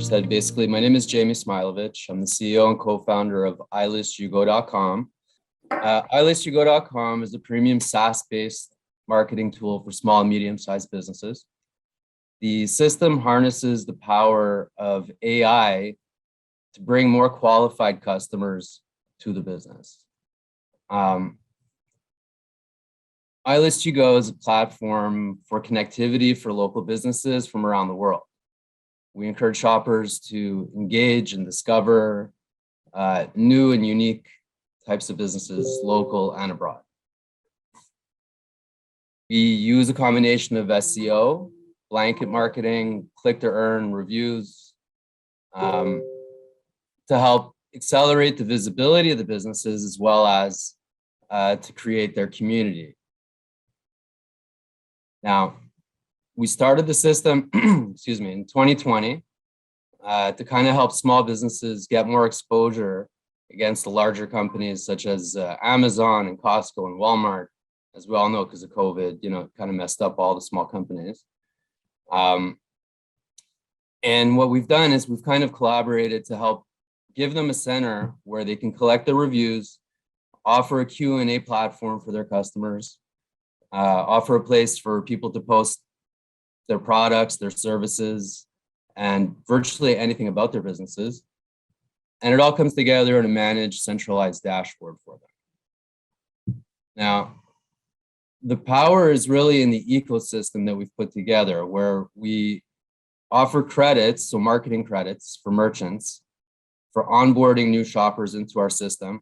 said, basically, my name is Jamie Smilovich. I'm the CEO and co-founder of iListUGo.com. iListUGo.com is a premium SaaS-based marketing tool for small and medium-sized businesses. The system harnesses the power of AI to bring more qualified customers to the business. iListUGo is a platform for connectivity for local businesses from around the world. We encourage shoppers to engage and discover new and unique types of businesses, local and abroad. We use a combination of SEO, blanket marketing, click-to-earn, reviews to help accelerate the visibility of the businesses as well as to create their community. Now, we started the system, excuse me, in 2020 to kind of help small businesses get more exposure against the larger companies such as Amazon and Costco and Walmart, as we all know, because of COVID, kind of messed up all the small companies. And what we've done is we've kind of collaborated to help give them a center where they can collect their reviews, offer a Q&A platform for their customers, offer a place for people to post their products, their services, and virtually anything about their businesses. And it all comes together in a managed, centralized dashboard for them. Now, the power is really in the ecosystem that we've put together, where we offer credits, so marketing credits for merchants, for onboarding new shoppers into our system.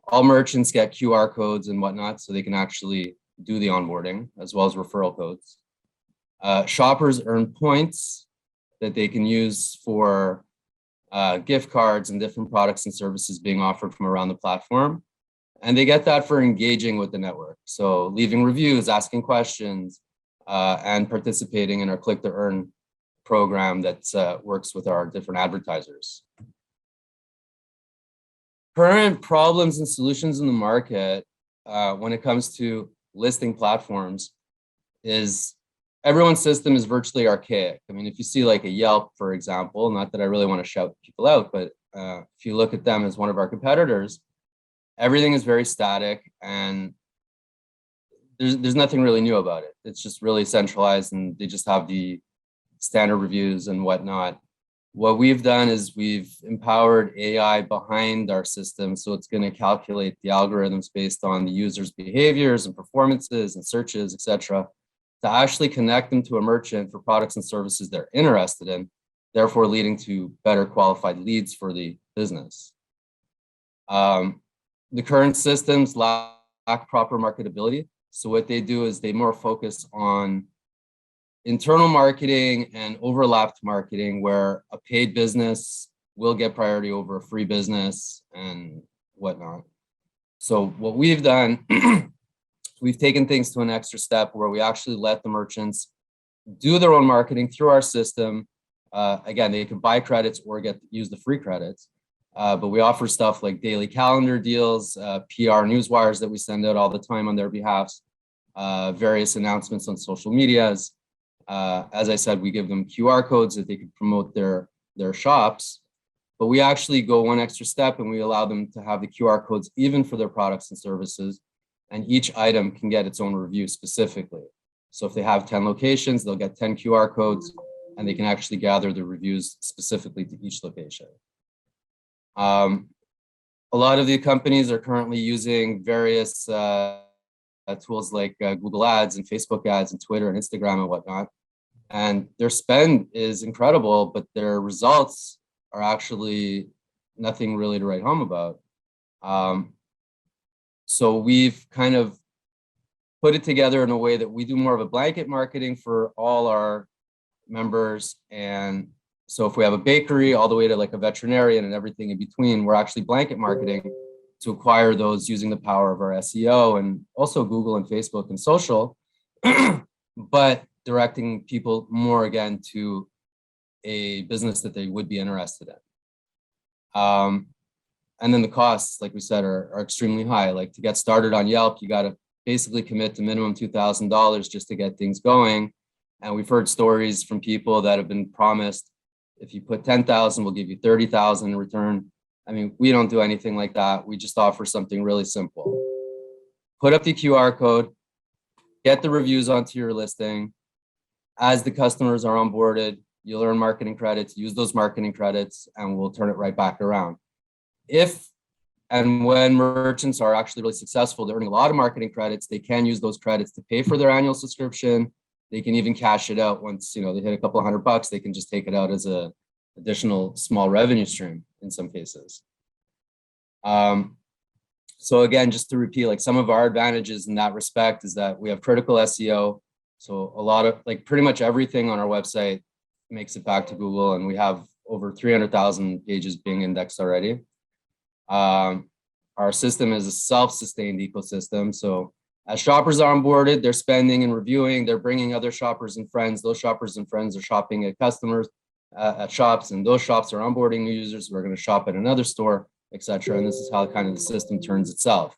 All merchants get QR codes and whatnot, so they can actually do the onboarding, as well as referral codes. Shoppers earn points that they can use for gift cards and different products and services being offered from around the platform. And they get that for engaging with the network. So leaving reviews, asking questions, and participating in our click to earn program that works with our different advertisers. Current problems and solutions in the market when it comes to listing platforms is everyone's system is virtually archaic. I mean, if you see like a Yelp, for example, not that I really want to shout people out, but if you look at them as one of our competitors, everything is very static and there's nothing really new about it. It's just really centralized and they just have the standard reviews and whatnot. What we've done is we've empowered AI behind our system. So it's going to calculate the algorithms based on the user's behaviors and performances and searches, et cetera, to actually connect them to a merchant for products and services they're interested in, therefore leading to better qualified leads for the business. The current systems lack proper marketability. So what they do is they more focus on internal marketing and overlapped marketing, where a paid business will get priority over a free business and whatnot. So what we've done, we've taken things to an extra step where we actually let the merchants do their own marketing through our system. Again, they can buy credits or use the free credits. But we offer stuff like daily calendar deals, PR newswires that we send out all the time on their behalfs, various announcements on social medias. As I said, we give them QR codes that they can promote their shops, but we actually go one extra step and we allow them to have the QR codes even for their products and services, and each item can get its own review specifically. So if they have 10 locations, they'll get 10 QR codes and they can actually gather the reviews specifically to each location. A lot of the companies are currently using various tools like Google Ads and Facebook ads and Twitter and Instagram and whatnot. And their spend is incredible, but their results are actually nothing really to write home about. So we've kind of put it together in a way that we do more of a blanket marketing for all our members. And so if we have a bakery all the way to like a veterinarian and everything in between, we're actually blanket marketing to acquire those using the power of our SEO and also Google and Facebook and social, but directing people more again to a business that they would be interested in. And then the costs, like we said, are extremely high. Like to get started on Yelp, you got to basically commit to minimum $2,000 just to get things going. And we've heard stories from people that have been promised If you put 10,000, we'll give you 30,000 in return. I mean, we don't do anything like that. We just offer something really simple. Put up the QR code, get the reviews onto your listing. As the customers are onboarded, you'll earn marketing credits, use those marketing credits, and we'll turn it right back around. If and when merchants are actually really successful, they're earning a lot of marketing credits, they can use those credits to pay for their annual subscription. They can even cash it out once, you know, they hit a couple of $100, they can just take it out as a additional small revenue stream in some cases. So again, just to repeat, like some of our advantages in that respect is that we have critical SEO. So a lot of, like pretty much everything on our website makes it back to Google, and we have over 300,000 pages being indexed already. Our system is a self-sustained ecosystem. So as shoppers are onboarded, they're spending and reviewing, they're bringing other shoppers and friends. Those shoppers and friends are shopping at customers at shops, and those shops are onboarding new users who are going to shop at another store, etc. And this is how kind of the system turns itself.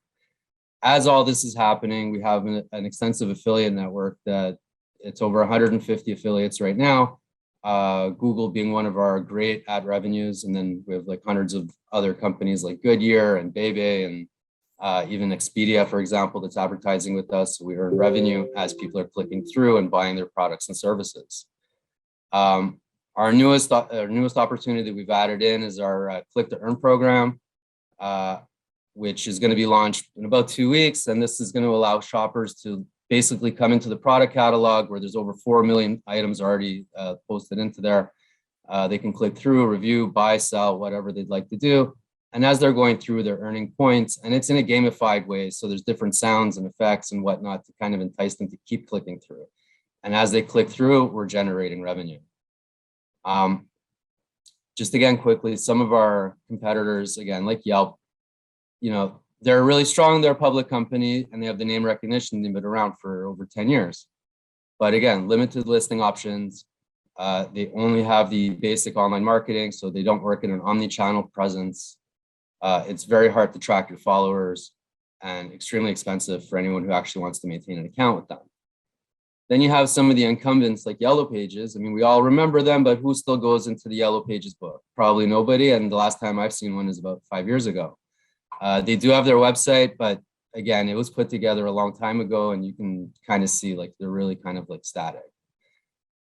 As all this is happening, we have an extensive affiliate network that it's over 150 affiliates right now. Google being one of our great ad revenues. And then we have like hundreds of other companies like Goodyear and Bebe and even Expedia, for example, that's advertising with us. So we earn revenue as people are clicking through and buying their products and services. Our newest opportunity that we've added in is our Click to Earn program, which is going to be launched in about 2 weeks. And this is going to allow shoppers to basically come into the product catalog where there's over 4 million items already posted into there. They can click through, review, buy, sell, whatever they'd like to do. And as they're going through, they're earning points, and it's in a gamified way. So there's different sounds and effects and whatnot to kind of entice them to keep clicking through. And as they click through, we're generating revenue. Just again, quickly, some of our competitors, again, like Yelp, you know, they're really strong, they're a public company, and they have the name recognition, they've been around for over 10 years. But again, limited listing options. They only have the basic online marketing, so they don't work in an omni-channel presence. It's very hard to track your followers and extremely expensive for anyone who actually wants to maintain an account with them. Then you have some of the incumbents like Yellow Pages. I mean, we all remember them, but who still goes into the Yellow Pages book? Probably nobody. And the last time I've seen one is about 5 years ago. They do have their website, but again, it was put together a long time ago, and you can kind of see like they're really kind of like static.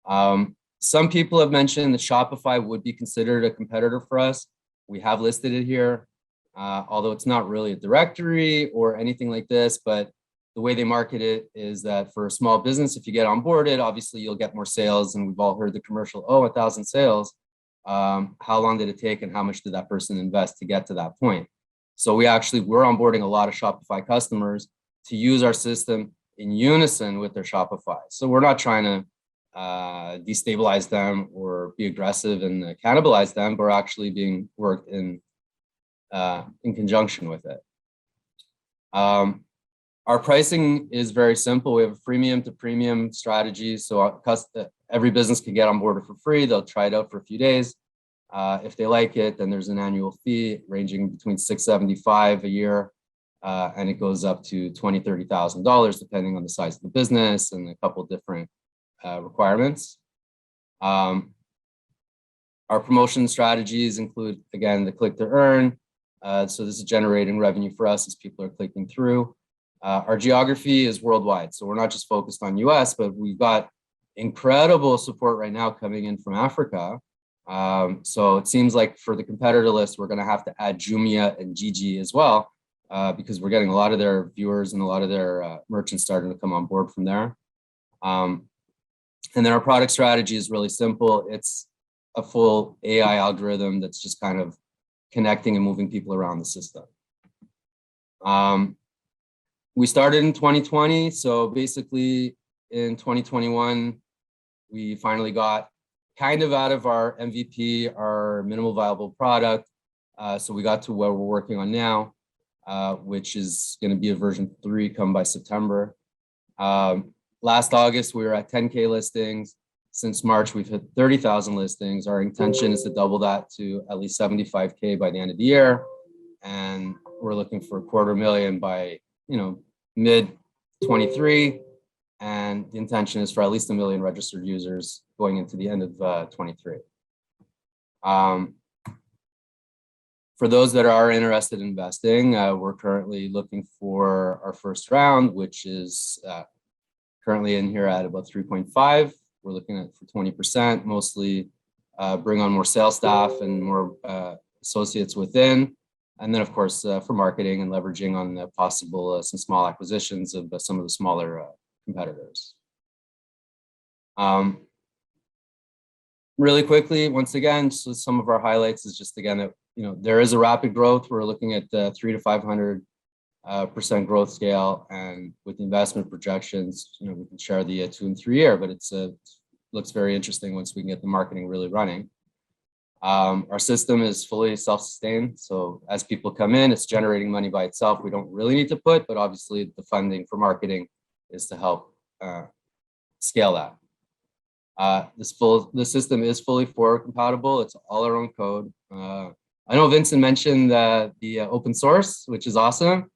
Some people have mentioned that Shopify would be considered a competitor for us. We have listed it here, although it's not really a directory or anything like this, but the way they market it is that for a small business, if you get onboarded, obviously you'll get more sales. And we've all heard the commercial, oh, 1,000 sales. How long did it take and how much did that person invest to get to that point? So we're onboarding a lot of Shopify customers to use our system in unison with their Shopify. So we're not trying to destabilize them or be aggressive and cannibalize them, but we're actually being worked in conjunction with it. Our pricing is very simple. We have a freemium to premium strategy. So every business can get onboarded for free. They'll try it out for a few days. If they like it, then there's an annual fee ranging between $675 a year, and it goes up to $20,000, $30,000 depending on the size of the business and a couple of different requirements. Our promotion strategies include, again, the click to earn. So this is generating revenue for us as people are clicking through. Our geography is worldwide. So we're not just focused on US, but we've got incredible support right now coming in from Africa. So it seems like for the competitor list, we're going to have to add Jumia and Gigi as well, because we're getting a lot of their viewers and a lot of their merchants starting to come on board from there. And then our product strategy is really simple. It's a full AI algorithm that's just kind of connecting and moving people around the system. We started in 2020. So basically in 2021, we finally got kind of out of our MVP, our minimal viable product. So we got to where we're working on now, which is going to be a version 3 come by September. Last August, we were at 10K listings. Since March, we've hit 30,000 listings. Our intention is to double that to at least 75K by the end of the year. And we're looking for 250,000 by, mid 23. And the intention is for at least 1 million registered users going into the end of 23. For those that are interested in investing, we're currently looking for our first round, which is currently in here at about 3.5. We're looking at for 20%, mostly bring on more sales staff and more associates within. And then, of course, for marketing and leveraging on the possible some small acquisitions of some of the smaller competitors. Really quickly, once again, so some of our highlights is just again that there is a rapid growth. We're looking at 300 to 500% growth scale, and with the investment projections, we can share the 2 and 3 year, but it's looks very interesting once we can get the marketing really running. Our system is fully self-sustained, so as people come in, it's generating money by itself. We don't really need to put, but obviously the funding for marketing is to help scale that. The system is fully forward compatible. It's all our own code. I know Vincent mentioned the open source, which is awesome.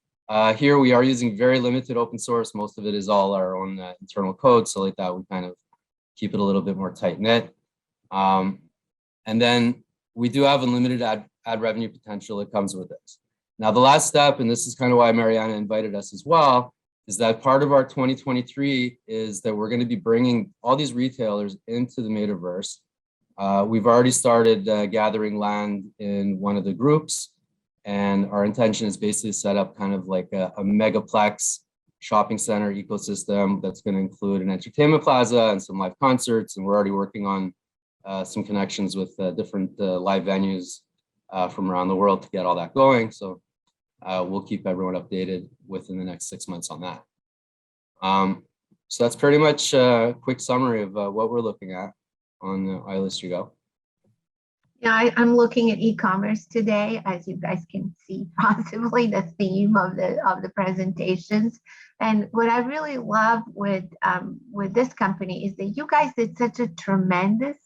Here we are using very limited open source. Most of it is all our own internal code. So like that, we kind of keep it a little bit more tight knit. And then we do have unlimited ad revenue potential that comes with this. Now, the last step, and this is kind of why Mariana invited us as well, is that part of our 2023 is that we're going to be bringing all these retailers into the metaverse. We've already started gathering land in one of the groups, and our intention is basically set up kind of like a megaplex shopping center ecosystem that's going to include an entertainment plaza and some live concerts. And we're already working on some connections with different live venues from around the world to get all that going. So we'll keep everyone updated within the next 6 months on that. So that's pretty much a quick summary of what we're looking at on iListUGo. Yeah, I'm looking at e-commerce today, as you guys can see, possibly the theme of the presentations. And what I really love with this company is that you guys did such a tremendous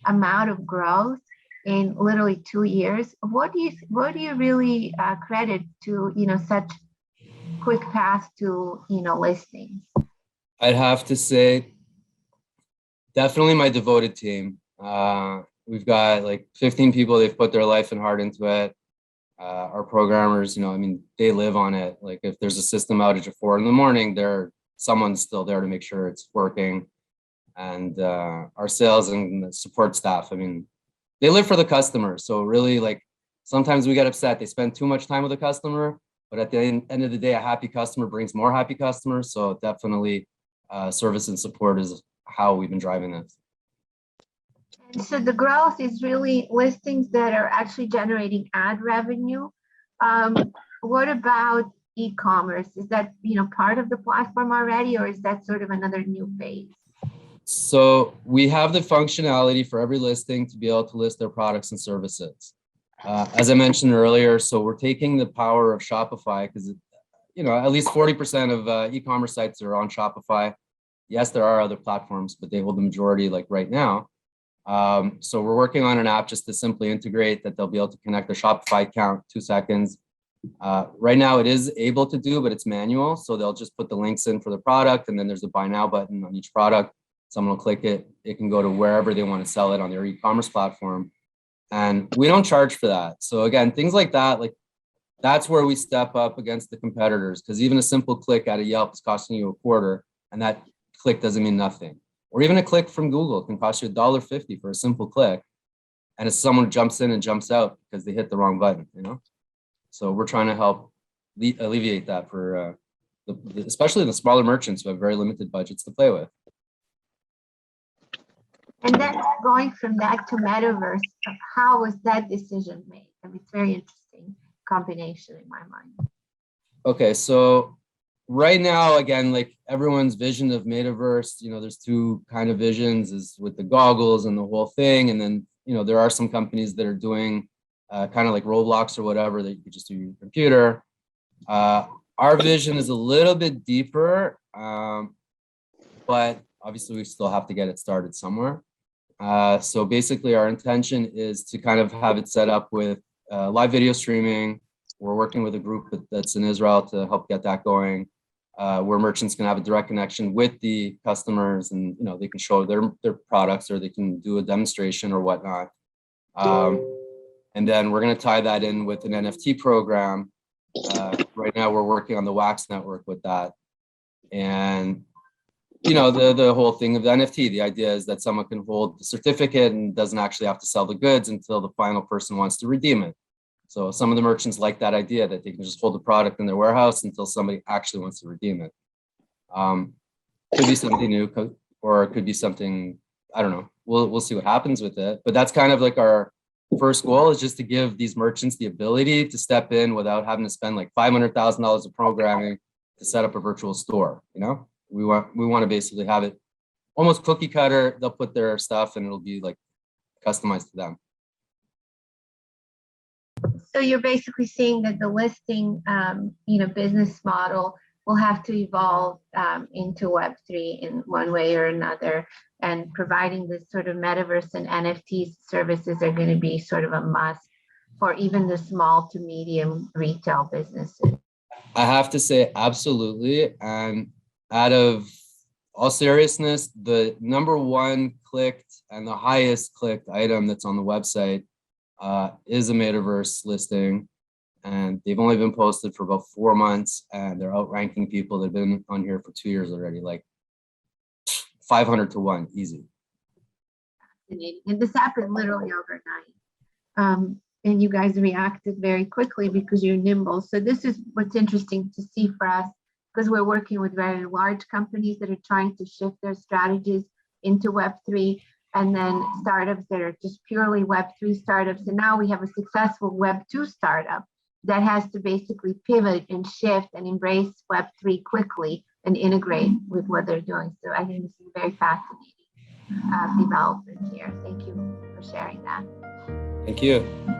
amount of growth in literally 2 years. What do you really credit to such quick path to listings? I'd have to say definitely my devoted team. We've got like 15 people. They've put their life and heart into it. Our programmers, they live on it. Like if there's a system outage at 4 a.m, someone's still there to make sure it's working. And our sales and support staff, they live for the customer. So really, like, sometimes we get upset. They spend too much time with the customer, but at the end of the day, a happy customer brings more happy customers. So definitely service and support is how we've been driving this. And so the growth is really listings that are actually generating ad revenue. What about e-commerce? Is that part of the platform already, or is that sort of another new phase? So we have the functionality for every listing to be able to list their products and services. As I mentioned earlier, so we're taking the power of Shopify because, at least 40% of e-commerce sites are on Shopify. Yes, there are other platforms, but they hold the majority like right now. So we're working on an app just to simply integrate that they'll be able to connect their Shopify account 2 seconds. Right now it is able to do, but it's manual. So they'll just put the links in for the product, and then there's a buy now button on each product. Someone will click it. It can go to wherever they want to sell it on their e-commerce platform. And we don't charge for that. So again, things like that, like that's where we step up against the competitors, because even a simple click at a Yelp is costing you $0.25, and that click doesn't mean nothing. Or even a click from Google can cost you $1.50 for a simple click. And if someone jumps in and jumps out because they hit the wrong button, So we're trying to help alleviate that for especially the smaller merchants who have very limited budgets to play with. And then going from that to metaverse, how was that decision made? It's very interesting combination in my mind. Okay, so right now, again, like everyone's vision of metaverse, there's 2 kind of visions, is with the goggles and the whole thing. And then, there are some companies that are doing kind of like Roblox or whatever that you could just do your computer. Our vision is a little bit deeper, but obviously we still have to get it started somewhere. So basically our intention is to kind of have it set up with live video streaming. We're working with a group that's in Israel to help get that going, where merchants can have a direct connection with the customers, and they can show their products, or they can do a demonstration or whatnot. And then we're going to tie that in with an NFT program. Right now, we're working on the Wax network with that. And, you know, the whole thing of the NFT, the idea is that someone can hold the certificate and doesn't actually have to sell the goods until the final person wants to redeem it. So some of the merchants like that idea that they can just hold the product in their warehouse until somebody actually wants to redeem it. Could be something new, or it could be something, I don't know. We'll see what happens with it. But that's kind of like our first goal, is just to give these merchants the ability to step in without having to spend like $500,000 of programming to set up a virtual store. You know, we want to basically have it almost cookie cutter. They'll put their stuff and it'll be like customized to them. So you're basically seeing that the listing, business model will have to evolve into Web3 in one way or another, and providing this sort of metaverse and NFT services are going to be sort of a must for even the small to medium retail businesses. I have to say, absolutely. And out of all seriousness, the number one clicked and the highest clicked item that's on the website is a metaverse listing. And they've only been posted for about 4 months, and they're outranking people that have been on here for 2 years already, like 500 to 1, easy. Fascinating. And this happened literally overnight. And you guys reacted very quickly because you're nimble. So this is what's interesting to see for us, because we're working with very large companies that are trying to shift their strategies into Web3, and then startups that are just purely Web3 startups. And now we have a successful Web2 startup that has to basically pivot and shift and embrace Web3 quickly and integrate with what they're doing. So I think this is a very fascinating development here. Thank you for sharing that. Thank you.